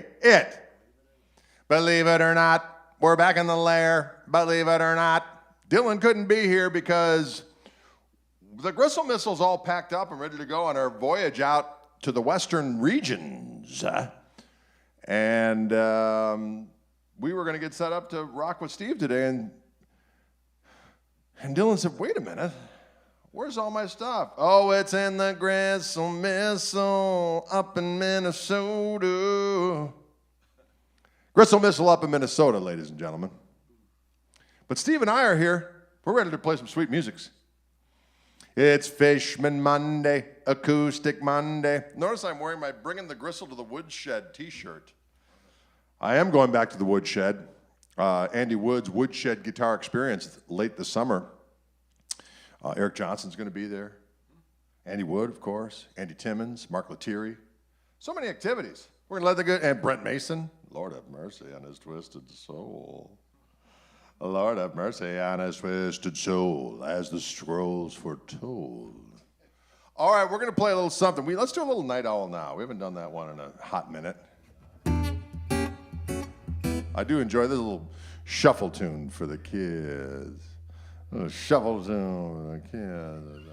dig it. Believe it or not, we're back in the lair. Believe it or not, Dylan couldn't be here because the Gristle Missile's all packed up and ready to go on our voyage out to the western regions. And we were going to get set up to rock with Steve today, and Dylan said, wait a minute, where's all my stuff? Oh, it's in the Gristle Missile up in Minnesota. Gristle Missile up in Minnesota, ladies and gentlemen. But Steve and I are here. We're ready to play some sweet musics. It's Fishman Monday, Acoustic Monday. Notice I'm wearing my Bringing the Gristle to the Woodshed t-shirt. I am going back to the Woodshed. Andy Wood's Woodshed Guitar Experience late this summer. Eric Johnson's going to be there. Andy Wood, of course. Andy Timmons, Mark Lettieri. So many activities. We're going to let the good, and Brent Mason. Lord have mercy on his twisted soul. Lord have mercy on his twisted soul, as the scrolls foretold. All right, we're going to play a little something. Let's do a little Night Owl now. We haven't done that one in a hot minute. I do enjoy this little shuffle tune for the kids. A little shuffle tune for the kids.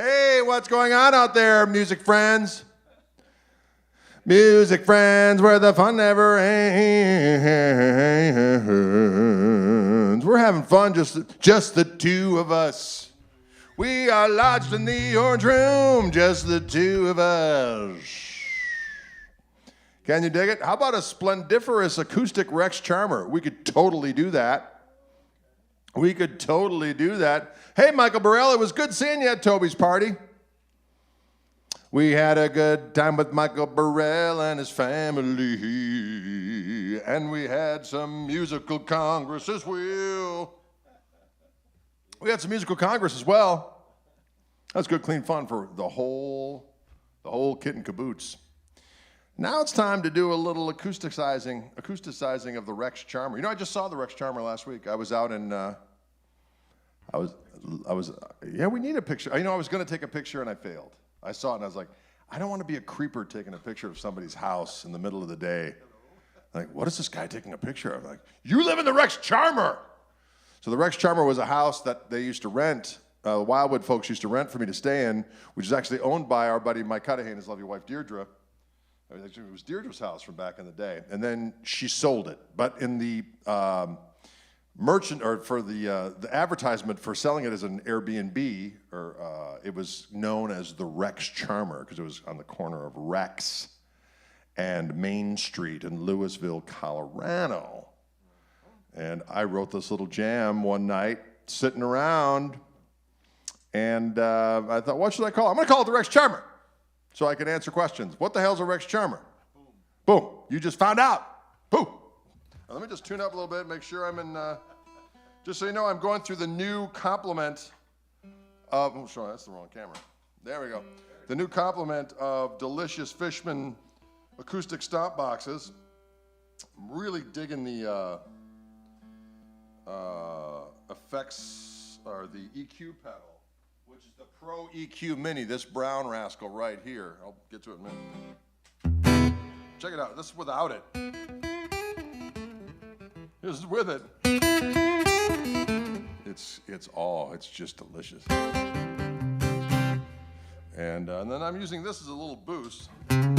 Hey, what's going on out there, music friends? Music friends, where the fun never ends. We're having fun, just the two of us. We are lodged in the orange room, just the two of us. Can you dig it? How about a splendiferous acoustic Rex Charmer? We could totally do that. We could totally do that. Hey, Michael Burrell, it was good seeing you at Toby's party. We had a good time with Michael Burrell and his family. And we had some musical congress as well. We had some musical congress as well. That's good, clean fun for the whole kit and caboodle. Now it's time to do a little acousticizing of the Rex Charmer. You know, I just saw the Rex Charmer last week. I was out in, we need a picture. You know, I was going to take a picture and I failed. I saw it and I was like, I don't want to be a creeper taking a picture of somebody's house in the middle of the day. Like, what is this guy taking a picture of? Like, you live in the Rex Charmer. So the Rex Charmer was a house that they used to rent. The Wildwood folks used to rent for me to stay in, which is actually owned by our buddy Mike Cudahy and his lovely wife Deirdre. It was Deirdre's house from back in the day, and then she sold it. But in the the advertisement for selling it as an Airbnb, it was known as the Rex Charmer because it was on the corner of Rex and Main Street in Louisville, Colorado. And I wrote this little jam one night, sitting around, and I thought, what should I call it? I'm going to call it the Rex Charmer, so I can answer questions. What the hell's a Rex Charmer? Boom. Boom. You just found out. Boom. Now, let me just tune up a little bit, make sure I'm in, just so you know, I'm going through the new complement of, oh, sorry, that's the wrong camera. There we go. The new complement of Delicious Fishman acoustic stomp boxes. I'm really digging the effects, or the EQ pedal, which is the Pro EQ Mini, this brown rascal right here. I'll get to it in a minute. Check it out. This is without it. This is with it. It's just delicious. And then I'm using this as a little boost. And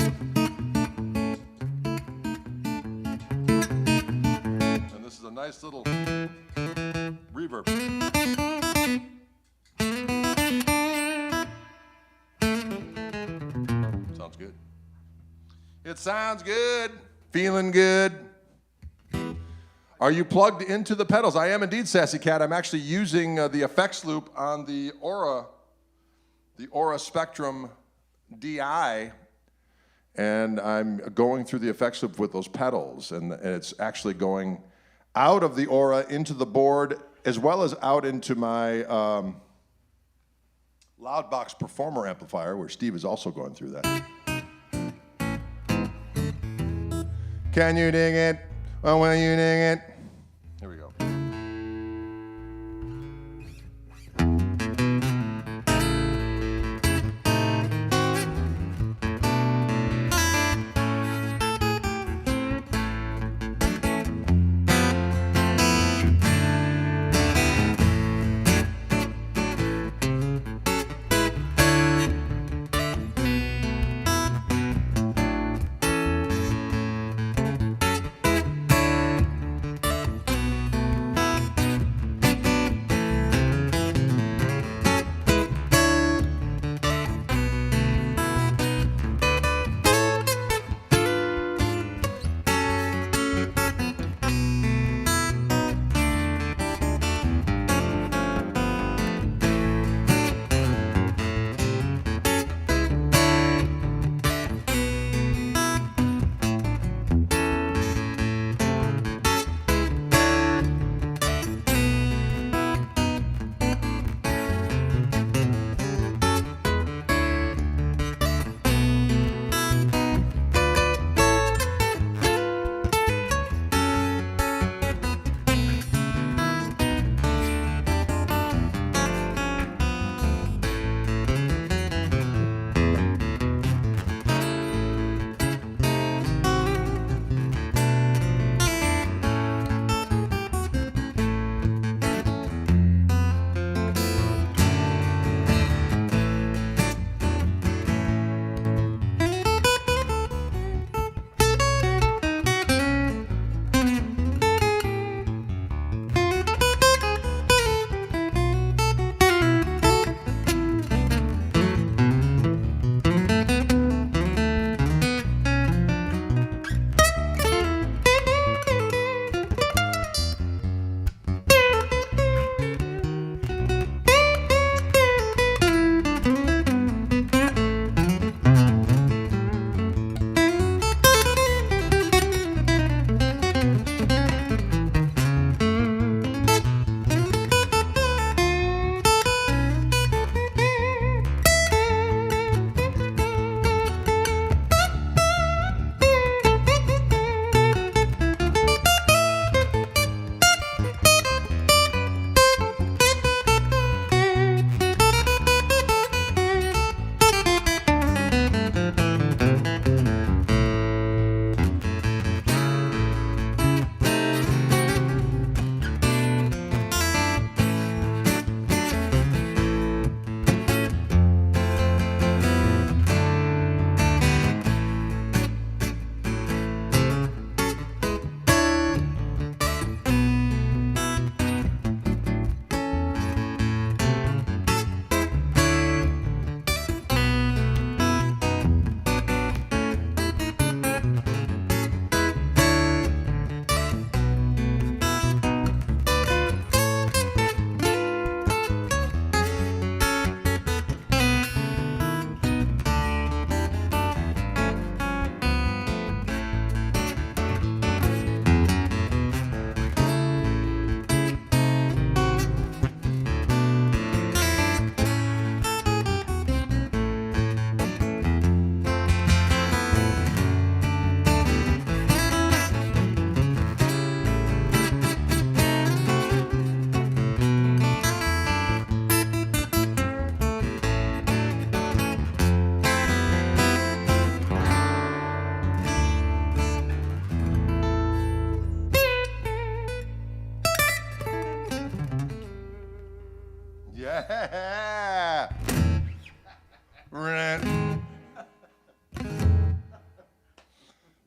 this is a nice little reverb. Sounds good. It sounds good. Feeling good. Are you plugged into the pedals? I am indeed, Sassy Cat. I'm actually using the effects loop on the Aura Spectrum DI, and I'm going through the effects loop with those pedals, and it's actually going out of the Aura into the board, as well as out into my Loudbox Performer amplifier, where Steve is also going through that. Can you dig it? Oh, will you dig it? Here we go.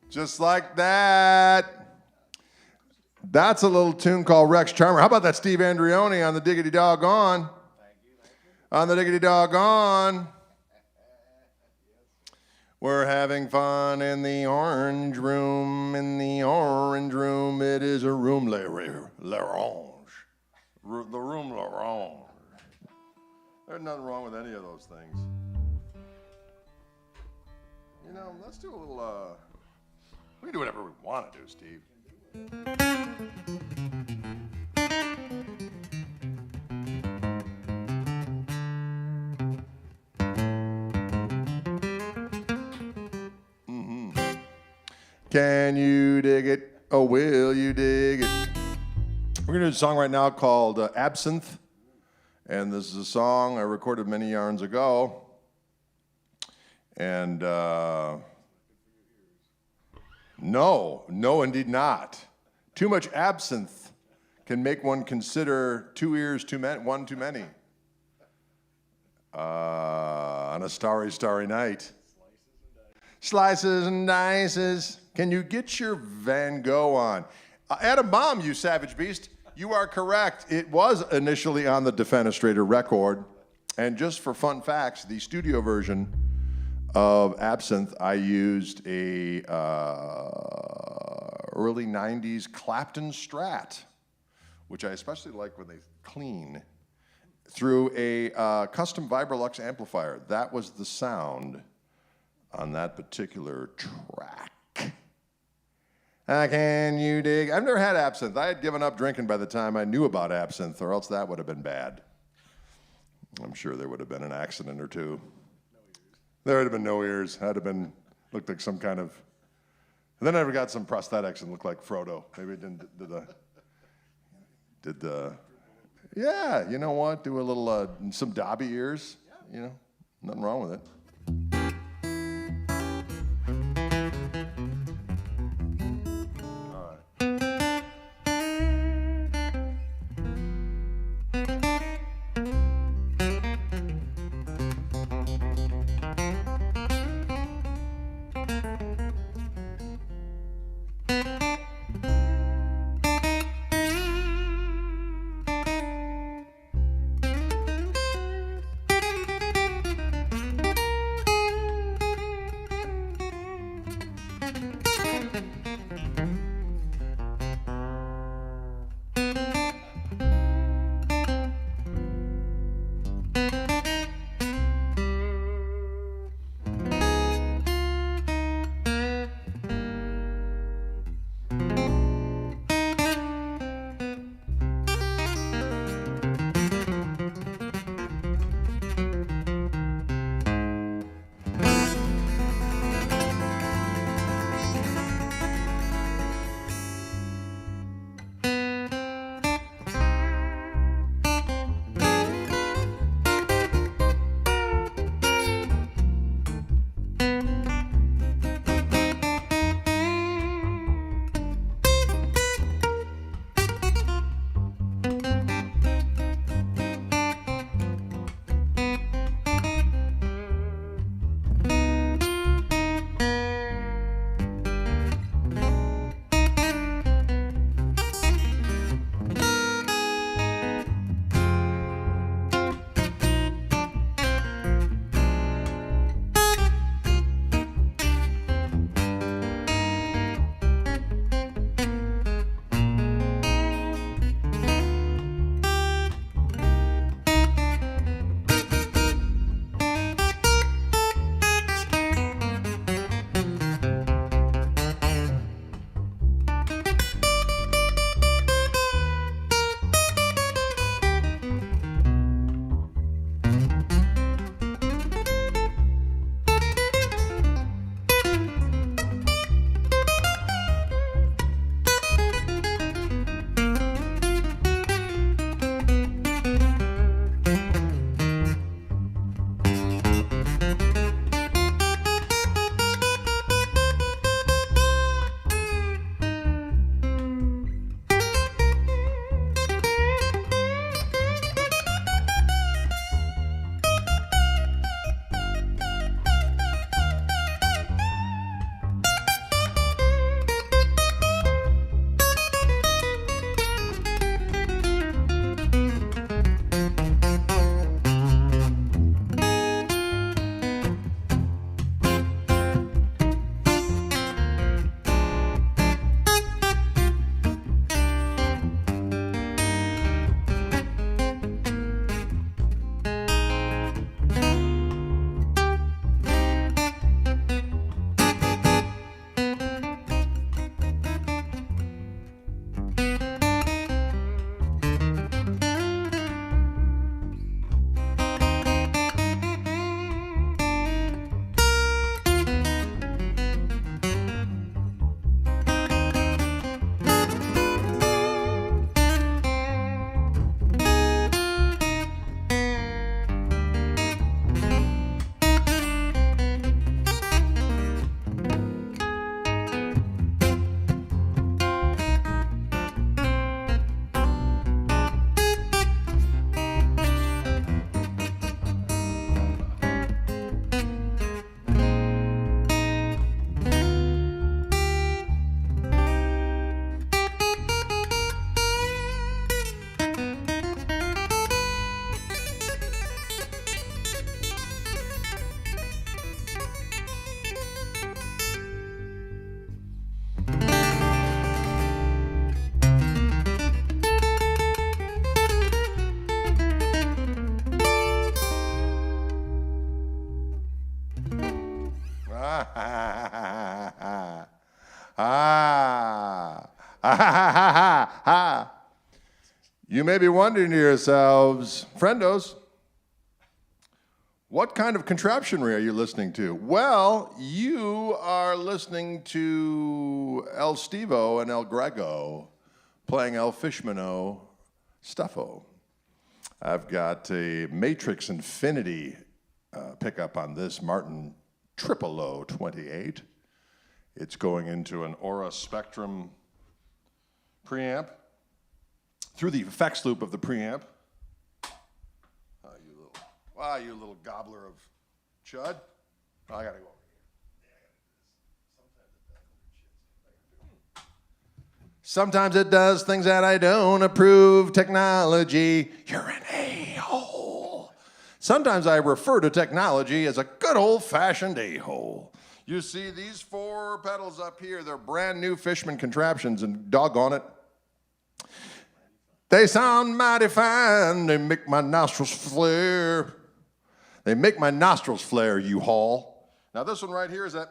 Just like that. That's a little tune called Rex Charmer. How about that Steve Andreoni on the Diggity Doggone? Thank you. On the Diggity Doggone. We're having fun in the orange room. In the orange room, it is a room l'orange. The room l'orange. There's nothing wrong with any of those things. You know, let's do a little, we can do whatever we want to do, Steve. Can you dig it? Oh, will you dig it? We're going to do a song right now called Absinth. And this is a song I recorded many yarns ago. And no, indeed not. Too much absinthe can make one consider 2 ears too many, one too many. On a starry, starry night. Slices and dices. Can you get your Van Gogh on? Adam Baum, you savage beast. You are correct. It was initially on the Defenestrator record. And just for fun facts, the studio version of Absinth, I used a early 90s Clapton Strat, which I especially like when they clean, through a custom Vibrolux amplifier. That was the sound on that particular track. Can you dig? I've never had absinthe. I had given up drinking by the time I knew about absinthe, or else that would have been bad. I'm sure there would have been an accident or two. There would have been no ears. I'd have been, looked like some kind of, and then I got some prosthetics and looked like Frodo. Maybe it did the, yeah, you know what? Do a little, some Dobby ears, you know, nothing wrong with it. You may be wondering to yourselves, friendos, what kind of contraptionry are you listening to? Well, you are listening to El Stevo and El Grego playing El Fishmano Stuffo. I've got a Matrix Infinity pickup on this Martin Tripolo 28. It's going into an Aura Spectrum preamp through the effects loop of the preamp. Wow, you little gobbler of chud. Oh, I gotta go over here. Sometimes it does things that I don't approve. Technology, you're an a-hole. Sometimes I refer to technology as a good old-fashioned a-hole. You see these 4 pedals up here, they're brand new Fishman contraptions, and doggone it, they sound mighty fine. They make my nostrils flare. They make my nostrils flare, you haul. Now this one right here is that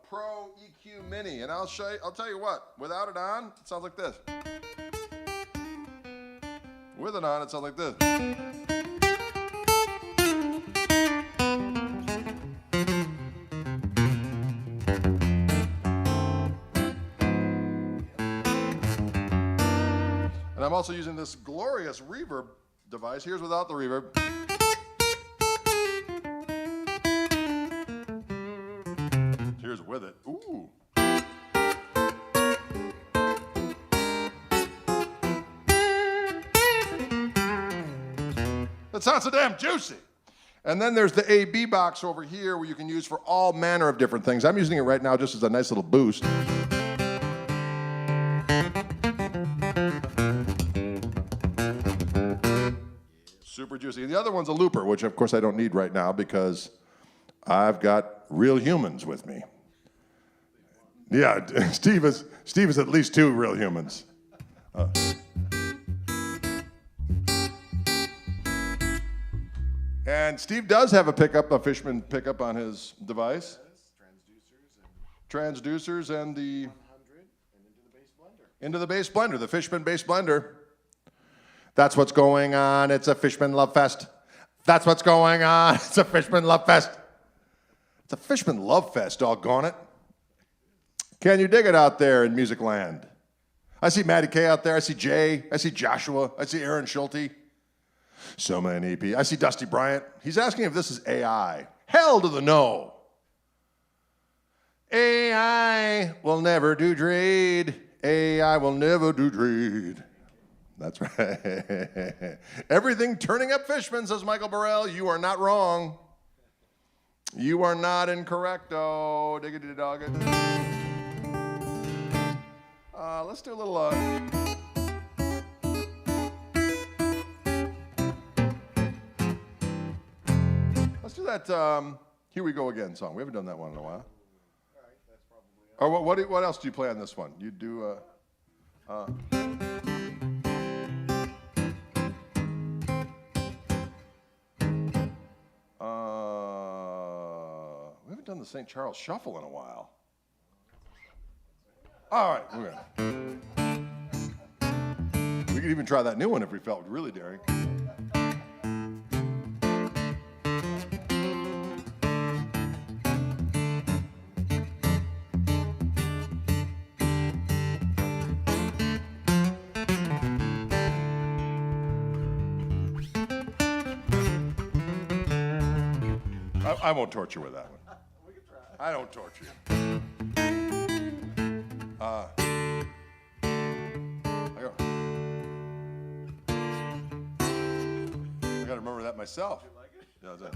Pro EQ Mini, and I'll tell you what, without it on, it sounds like this. With it on, it sounds like this. And I'm also using this glorious reverb device. Here's without the reverb. Here's with it. Ooh. That sounds so damn juicy. And then there's the AB box over here where you can use for all manner of different things. I'm using it right now just as a nice little boost. Super juicy. And the other one's a looper, which of course I don't need right now because I've got real humans with me. Yeah, Steve is at least 2 real humans. And Steve does have a Fishman pickup on his device. Transducers and the 100 and into the bass blender, the Fishman bass blender. That's what's going on. It's a Fishman Love Fest. That's what's going on. It's a Fishman Love Fest. It's a Fishman Love Fest, doggone it. Can you dig it out there in music land? I see Matty K out there. I see Jay. I see Joshua. I see Aaron Schulte. So many people. I see Dusty Bryant. He's asking if this is AI. Hell to the no. AI will never do trade. AI will never do trade. That's right. Everything turning up Fishman, says Michael Burrell. You are not wrong. You are not incorrecto. Diggity dog it. Let's do a little. Let's do that. Here We Go Again song. We haven't done that one in a while. All right, that's probably. Or what else do you play on this one? You do. We haven't done the St. Charles Shuffle in a while. All right, we're good. We could even try that new one if we felt really daring. I won't torture with that one. We can try. I don't torture you. I gotta remember that myself. You like it? Yeah, that's it.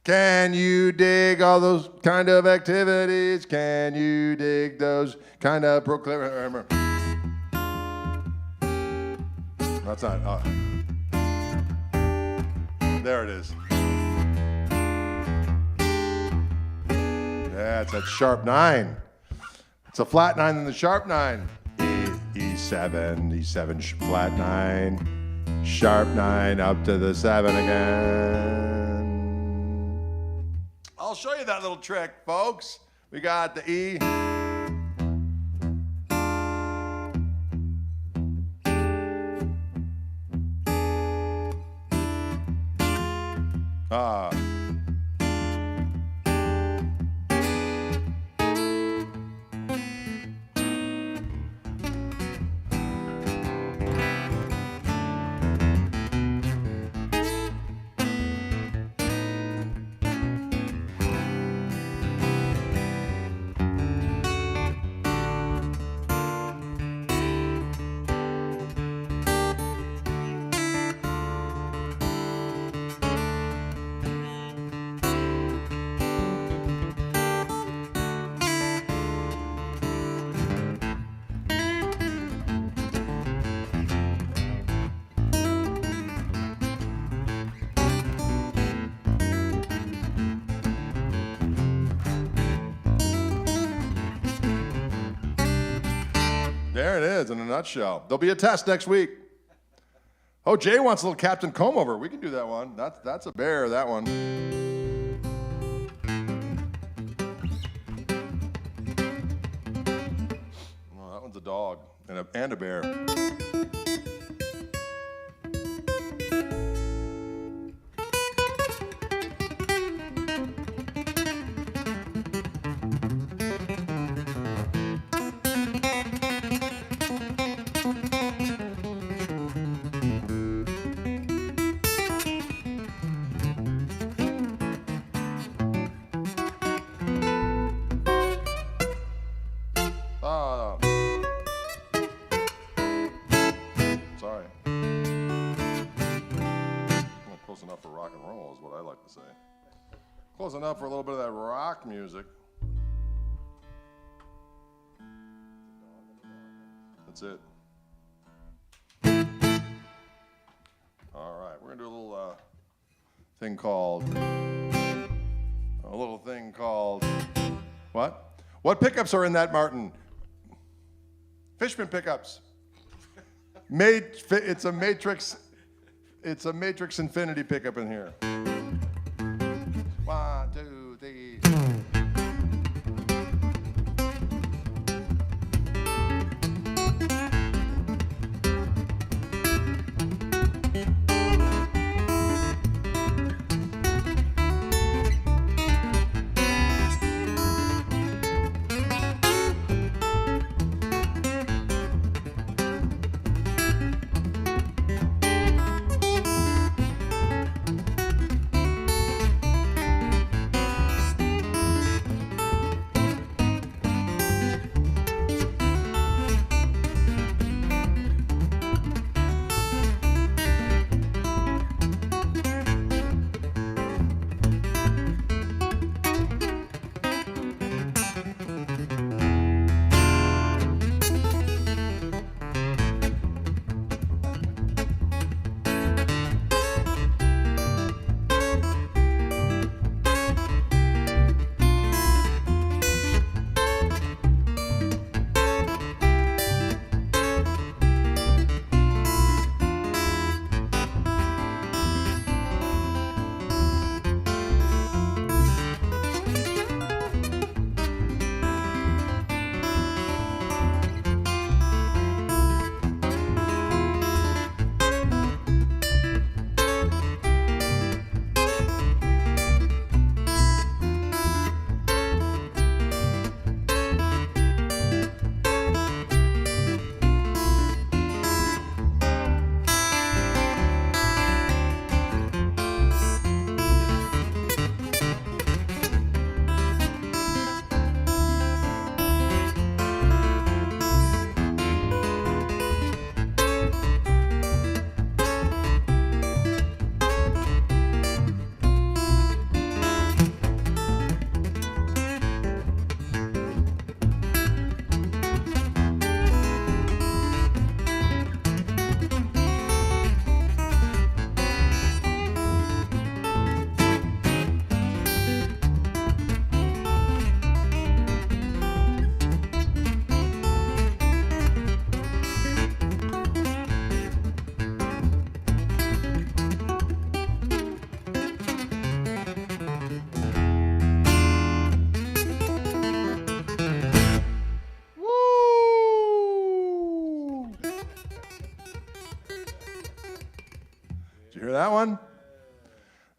Can you dig all those kind of activities? Can you dig those kind of proclivities? That's not. There it is. Yeah, it's that sharp 9. It's a flat 9 and the sharp 9. E7, flat 9, sharp 9, up to the 7 again. I'll show you that little trick, folks. We got the E. Ah. There it is in a nutshell. There'll be a test next week. Oh, Jay wants a little Captain Combover. We can do that one. That's a bear, that one. Oh, that one's a dog and a bear. Sorry. Not close enough for rock and roll is what I like to say. Close enough for a little bit of that rock music. That's it. All right, we're gonna do a little thing called what? What pickups are in that, Martin? Fishman pickups. It's a Matrix Infinity pickup in here. 1, 2, 3.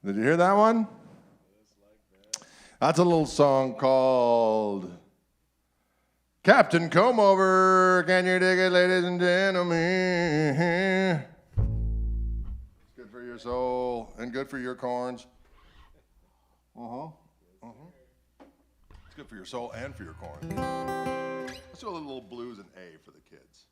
Did you hear that one? That's a little song called Captain Combover. Can you dig it, ladies and gentlemen? It's good for your soul and good for your corns. It's good for your soul and for your corn. Let's do a little blues and A for the kids.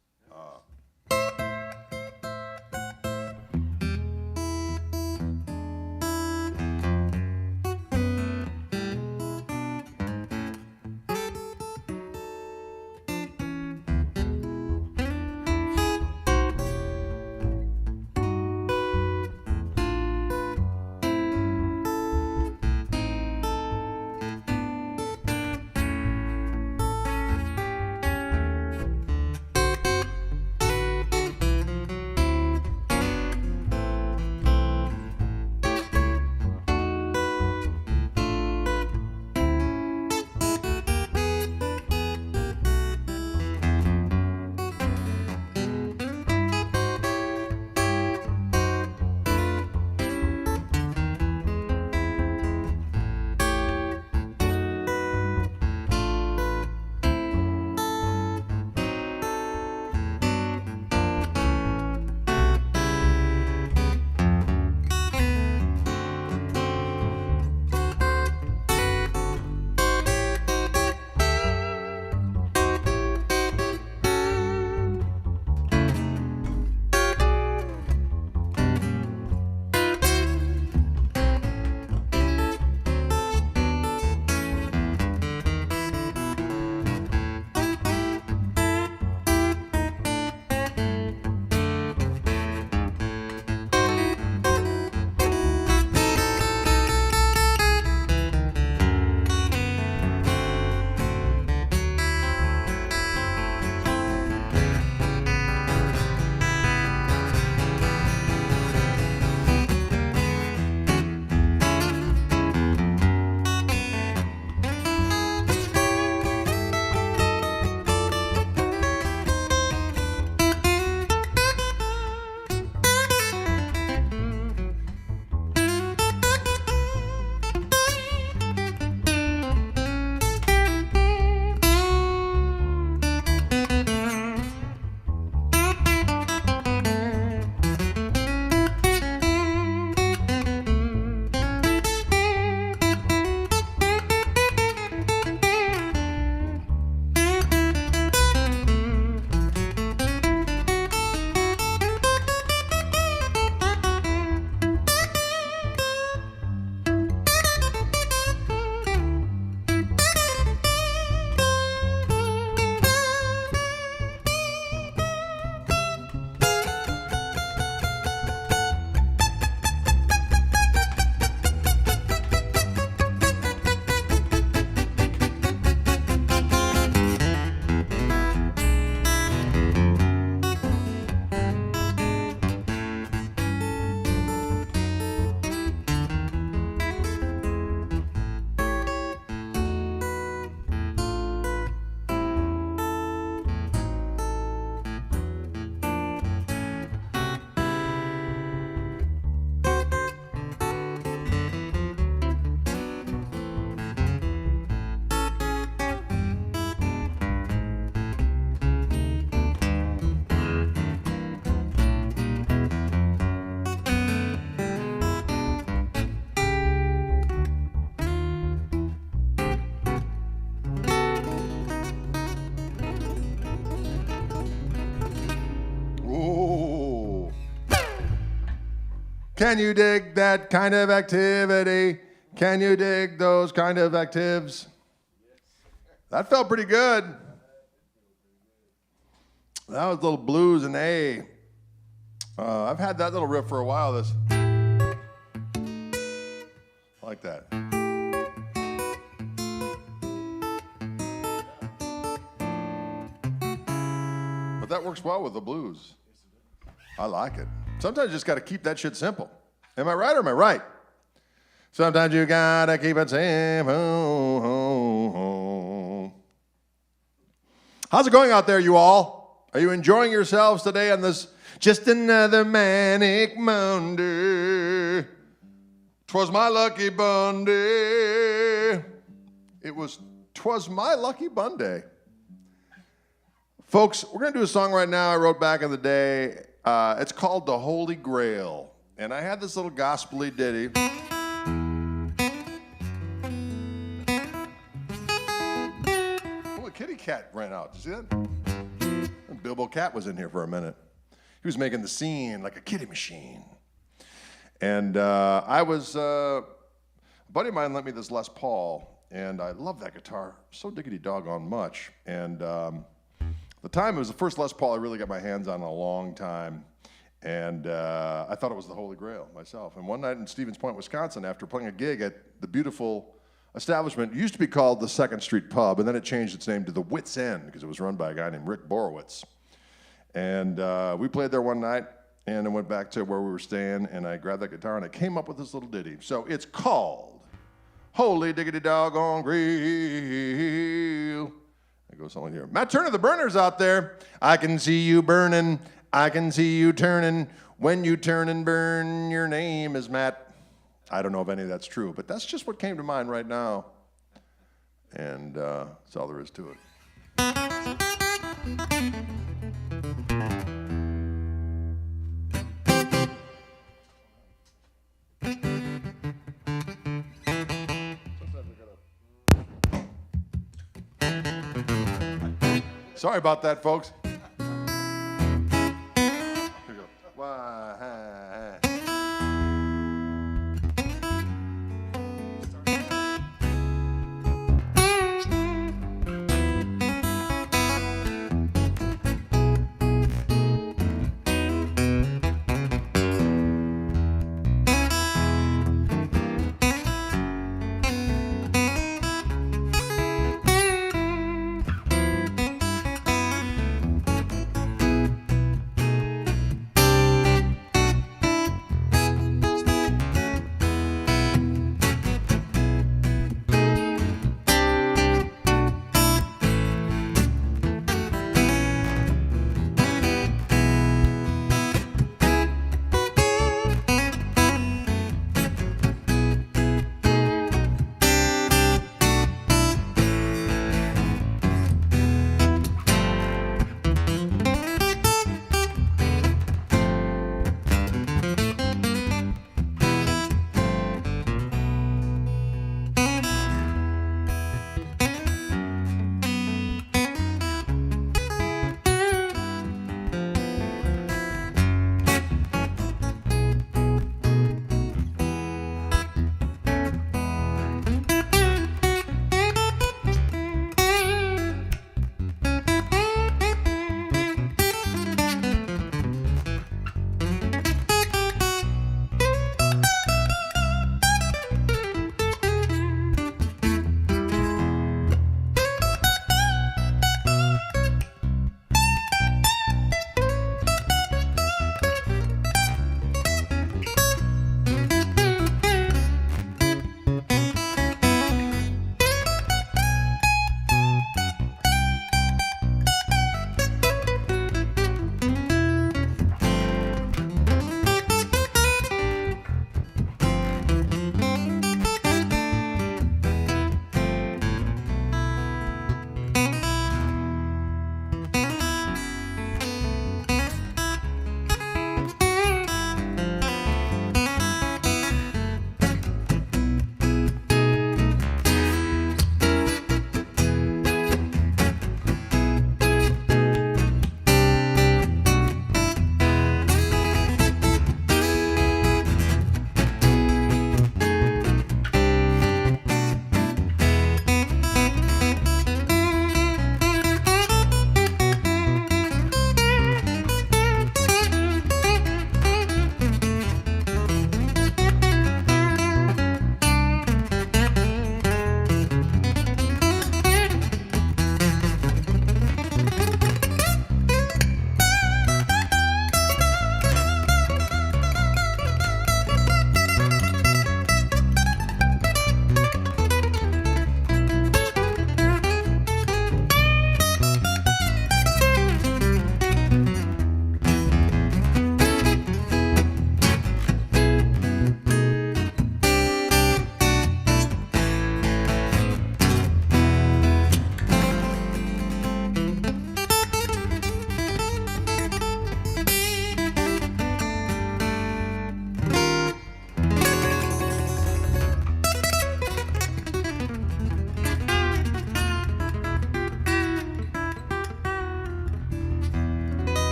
Can you dig that kind of activity? Can you dig those kind of actives? That felt pretty good. That was a little blues and A. I've had that little riff for a while. This, I like that. But that works well with the blues. I like it. Sometimes you just got to keep that shit simple. Am I right or am I right? Sometimes you got to keep it simple. How's it going out there, you all? Are you enjoying yourselves today on this just another manic Monday? 'Twas my lucky Bunday. Twas my lucky Bunday. Folks, we're going to do a song right now I wrote back in the day. It's called The Holy Grail. And I had this little gospel-y ditty. Oh, a kitty cat ran out. Did you see that? And Bilbo Cat was in here for a minute. He was making the scene like a kiddie machine. And a buddy of mine lent me this Les Paul, and I love that guitar so diggity doggone much. And the time, it was the first Les Paul I really got my hands on in a long time. And I thought it was the Holy Grail myself. And one night in Stevens Point, Wisconsin, after playing a gig at the beautiful establishment, it used to be called the Second Street Pub, and then it changed its name to the Wits End because it was run by a guy named Rick Borowitz. And we played there one night, and I went back to where we were staying, and I grabbed that guitar, and I came up with this little ditty. So it's called Holy Diggity Doggone Grail. It goes something here. Matt Turner, the burners out there. I can see you burning. I can see you turning. When you turn and burn, your name is Matt. I don't know if any of that's true, but that's just what came to mind right now. And that's all there is to it. Sorry about that, folks. Here we go.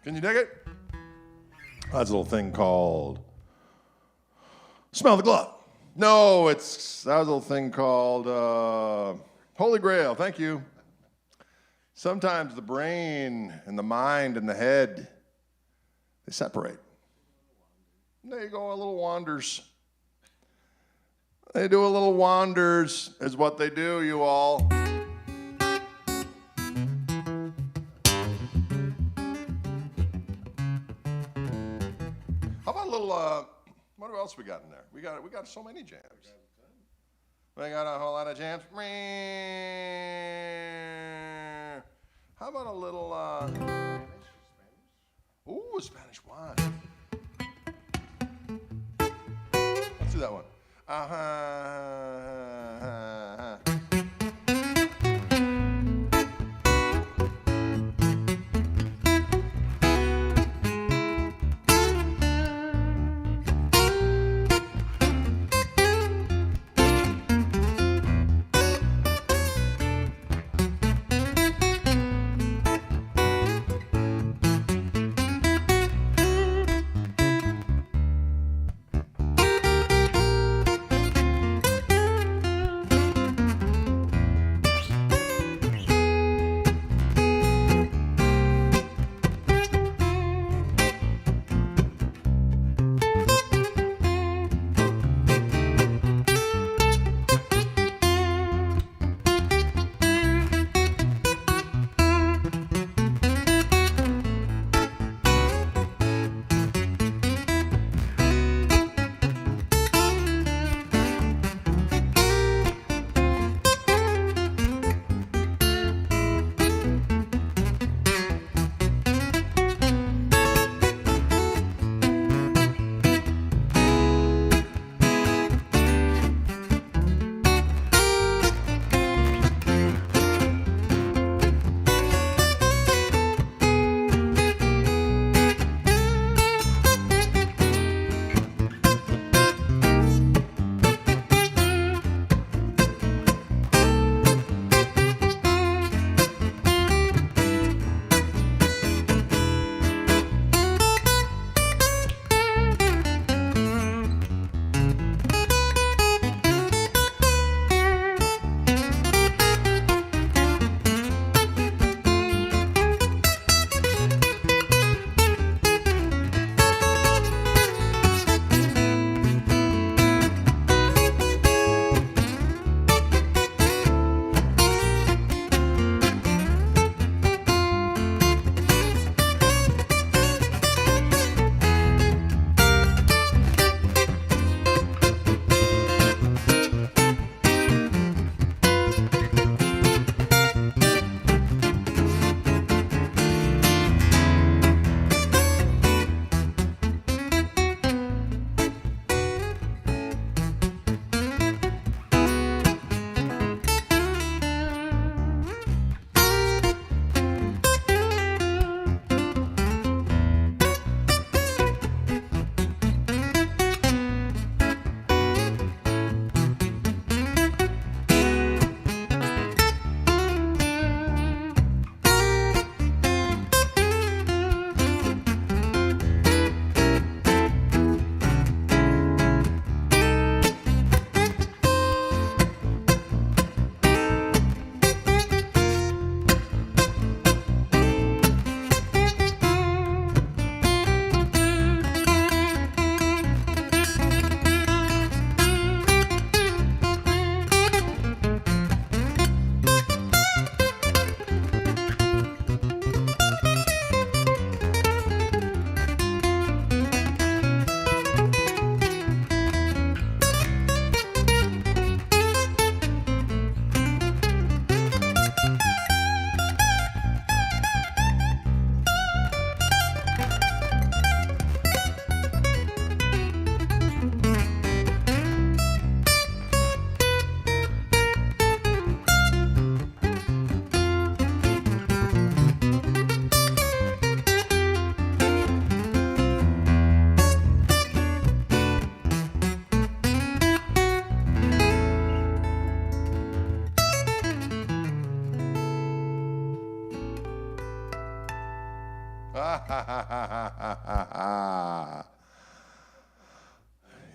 Can you dig it? That's a little thing called Smell the Glove. No, that was a little thing called Holy Grail. Thank you. Sometimes the brain and the mind and the head, they separate. There you go, a little wanders. They do a little wanders, is what they do, you all. How about a little, what else we got in there? We got so many jams. We got a whole lot of jams. How about a little, ooh, a Spanish one. Let's do that one.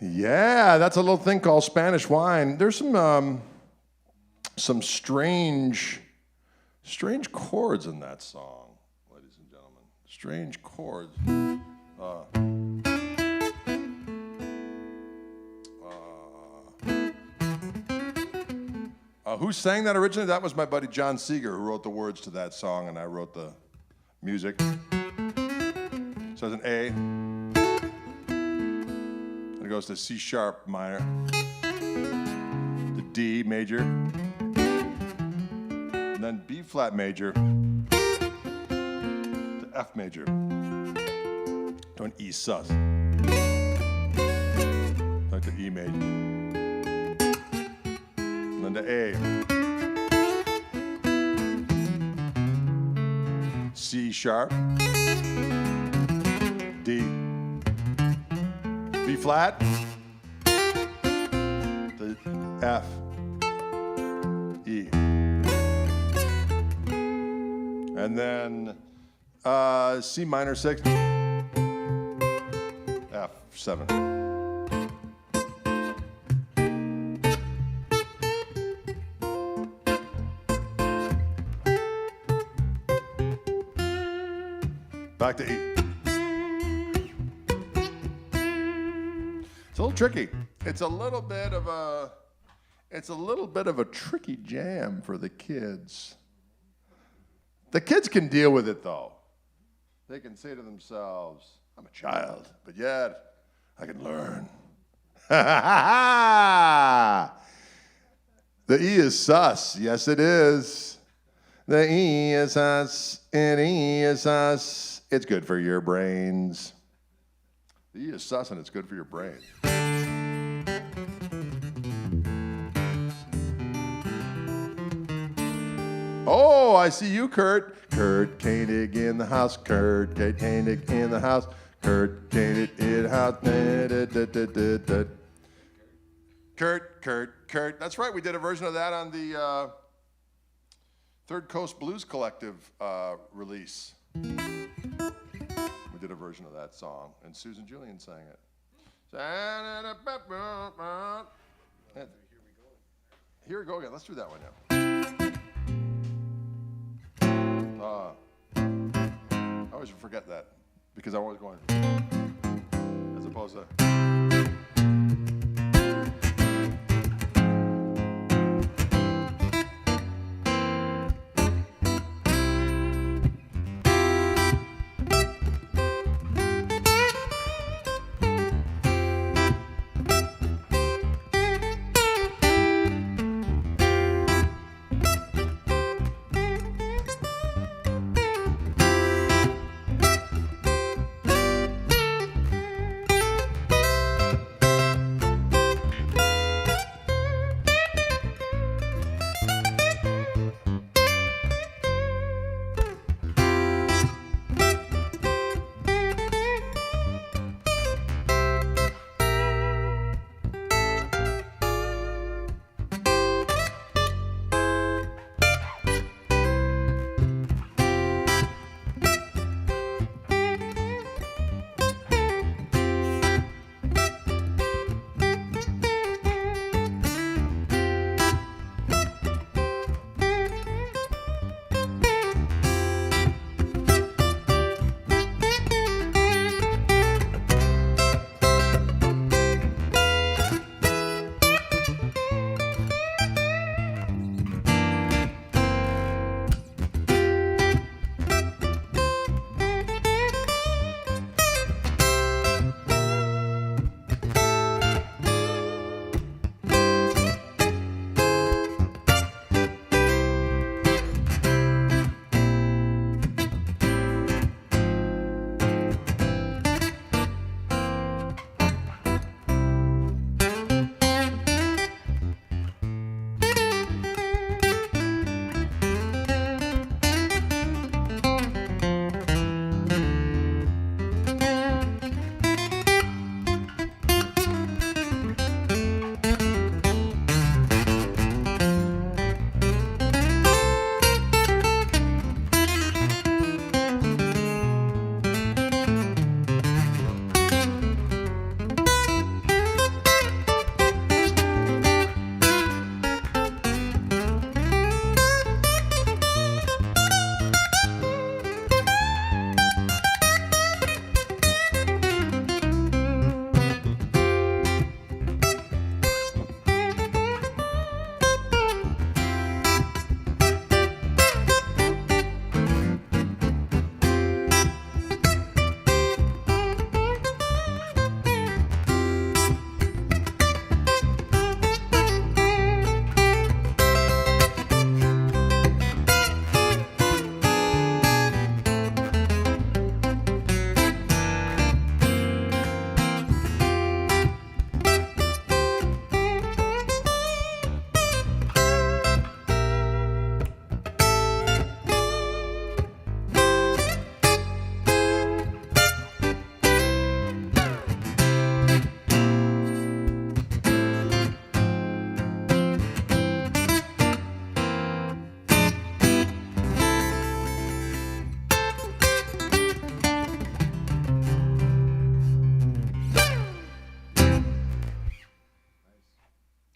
Yeah, that's a little thing called Spanish wine. There's some strange chords in that song, ladies and gentlemen. Strange chords. Who sang that originally? That was my buddy John Seeger, who wrote the words to that song, and I wrote the music. So it's an A. And it goes to C sharp minor, to D major, and then B flat major, to F major, to an E sus, like to E major, and then to A, C sharp, D, B flat, the F, E, and then C minor 6, F 7. Back to E. It's a little tricky. It's a little bit of a tricky jam for the kids. The kids can deal with it though. They can say to themselves, I'm a child, but yet I can learn. The E is sus. Yes, it is. The E is sus, and E is sus. It's good for your brains. The E is sus, and it's good for your brain. Oh, I see you, Kurt. Kurt Koenig in the house. Kurt Koenig in the house. Kurt Koenig in the house. Kurt. That's right. We did a version of that on the Third Coast Blues Collective release. We did a version of that song, and Susan Julian sang it. Here we go again. Let's do that one now. I always forget that because I'm always going as opposed to.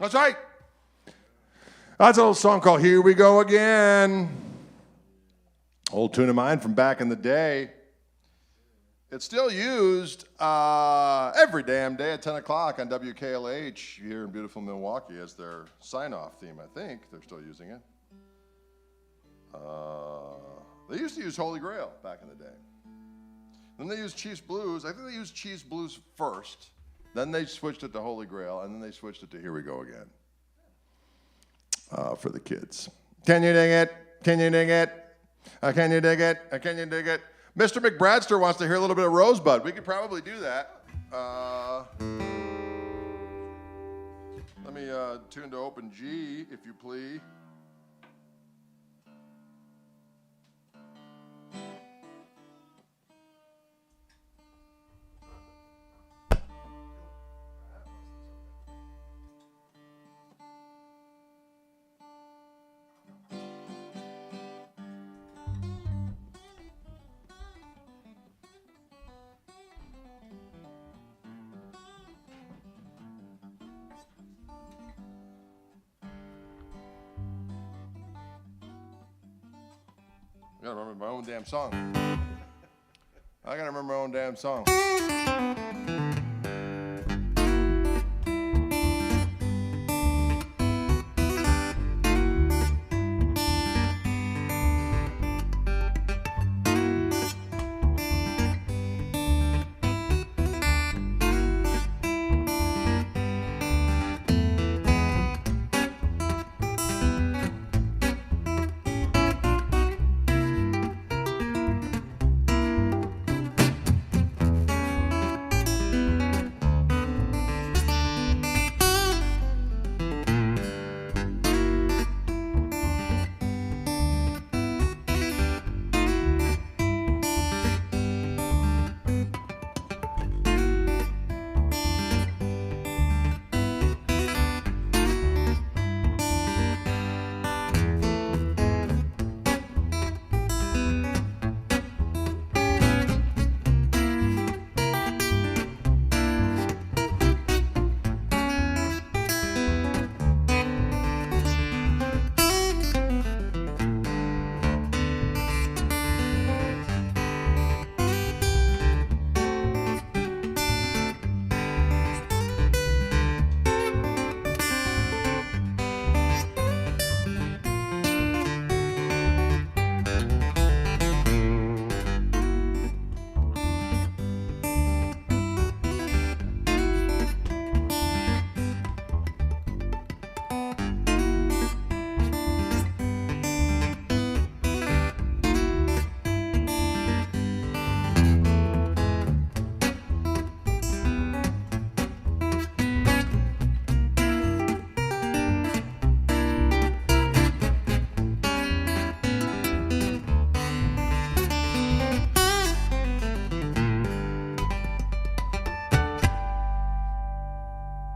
That's right. That's a little song called Here We Go Again. Old tune of mine from back in the day. It's still used every damn day at 10 o'clock on WKLH here in beautiful Milwaukee as their sign-off theme, I think. They're still using it. They used to use Holy Grail back in the day. Then they used Chiefs Blues. I think they used Chiefs Blues first. Then they switched it to Holy Grail, and then they switched it to Here We Go Again for the kids. Can you dig it? Can you dig it? Can you dig it? Can you dig it? Mr. McBradster wants to hear a little bit of Rosebud. We could probably do that. Let me tune to open G, if you please. I gotta remember my own damn song. I gotta remember my own damn song.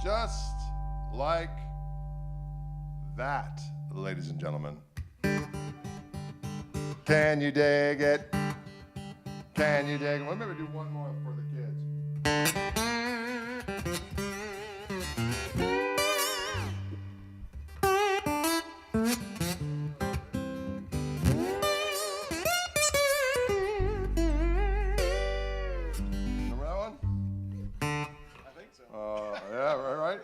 Just like that, ladies and gentlemen. Can you dig it? Can you dig it? Well, maybe do one more for the kids. Remember that one? I think so. Yeah, right.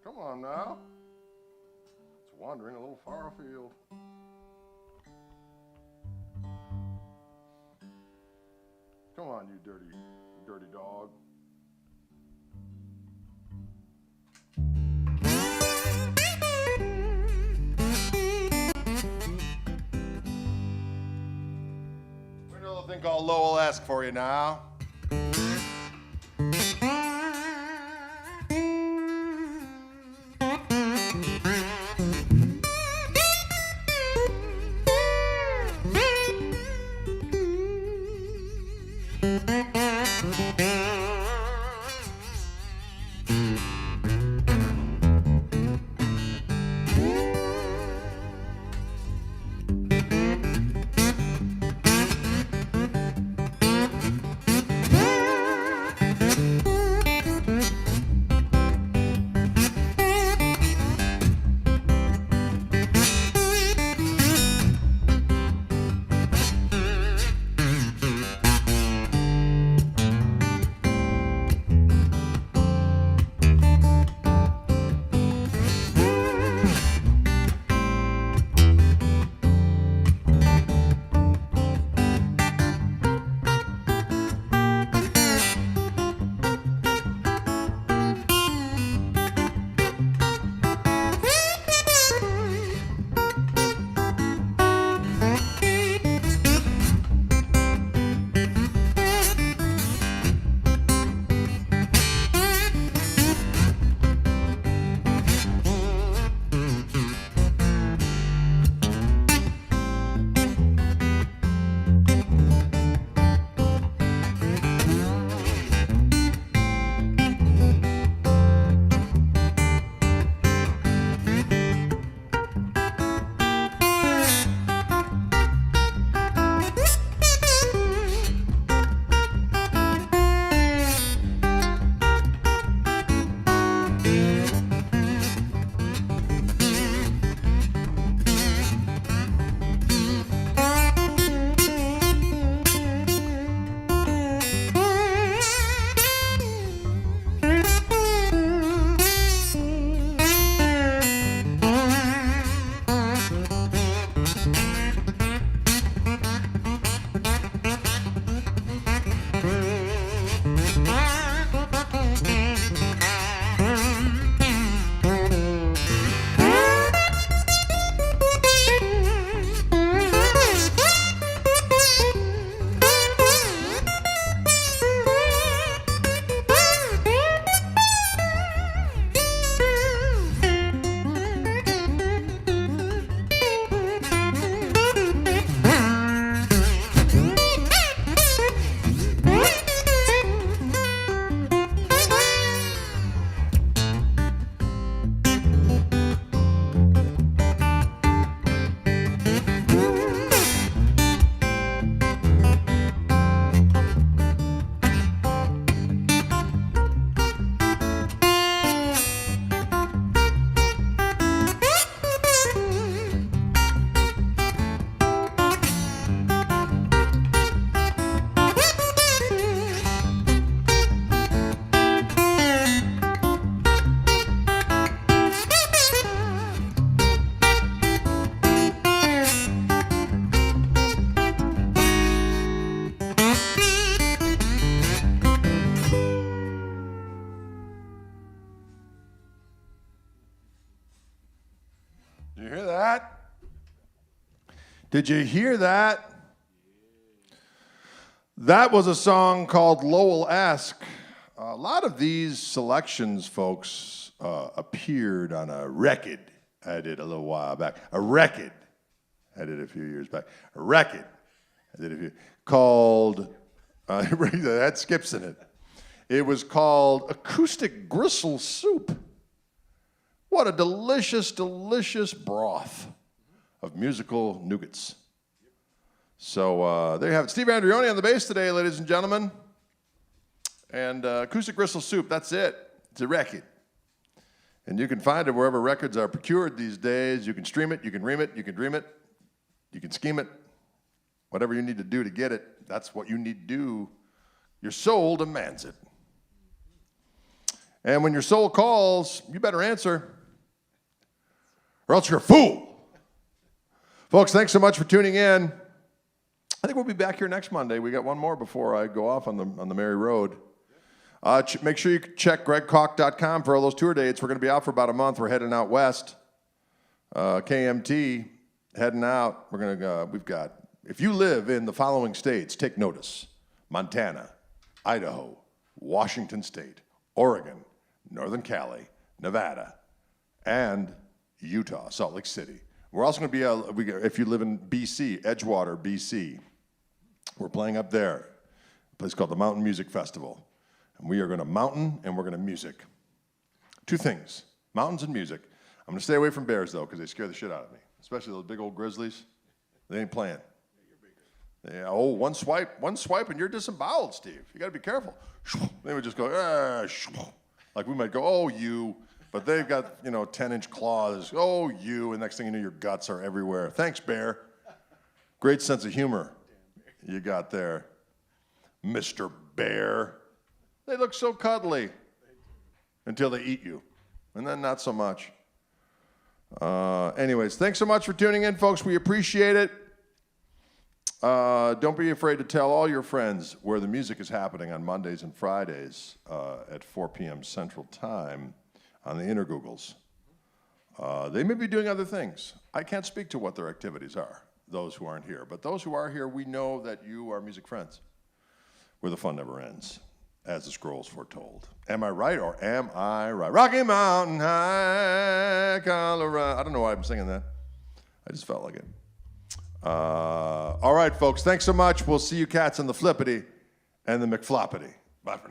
Come on now. It's wandering a little far afield. Come on, you dirty dog. We got a little thing called Lowell-esque for you now. Did you hear that? Did you hear that? That was a song called Lowell-esque. A lot of these selections, folks, appeared on a record I did a little while back. A record I did a few years back. A record I did a few called, that skips in it. It was called Acoustic Gristle Soup. What a delicious, delicious broth of musical nougats. So there you have it. Steve Andreoni on the bass today, ladies and gentlemen. And Acoustic Gristle Soup, that's it. It's a record. And you can find it wherever records are procured these days. You can stream it, you can ream it, you can dream it, you can scheme it. Whatever you need to do to get it, that's what you need to do. Your soul demands it. And when your soul calls, you better answer, or else you're a fool. Folks, thanks so much for tuning in. I think we'll be back here next Monday. We got one more before I go off on the merry road. Make sure you check gregkoch.com for all those tour dates. We're going to be out for about a month. We're heading out west. KMT, heading out. We've got, if you live in the following states, take notice: Montana, Idaho, Washington State, Oregon, Northern Cali, Nevada, and Utah, Salt Lake City. We're also going to be, if you live in BC, Edgewater, BC, we're playing up there, a place called the Mountain Music Festival. And we are going to mountain and we're going to music. Two things, mountains and music. I'm going to stay away from bears, though, because they scare the shit out of me, especially those big old grizzlies. They ain't playing. One swipe, and you're disemboweled, Steve. You got to be careful. They would just go, like we might go, oh, you. But they've got, 10-inch claws. Oh, you. And next thing you know, your guts are everywhere. Thanks, bear. Great sense of humor you got there, Mr. Bear. They look so cuddly until they eat you. And then not so much. Anyways, thanks so much for tuning in, folks. We appreciate it. Don't be afraid to tell all your friends where the music is happening on Mondays and Fridays at 4 p.m. Central Time on the Intergoogles. They may be doing other things. I can't speak to what their activities are, those who aren't here. But those who are here, we know that you are music friends, where the fun never ends, as the scrolls foretold. Am I right or am I right? Rocky Mountain High, Colorado. I don't know why I'm singing that. I just felt like it. All right, folks. Thanks so much. We'll see you cats on the flippity and the McFloppity. Bye for now.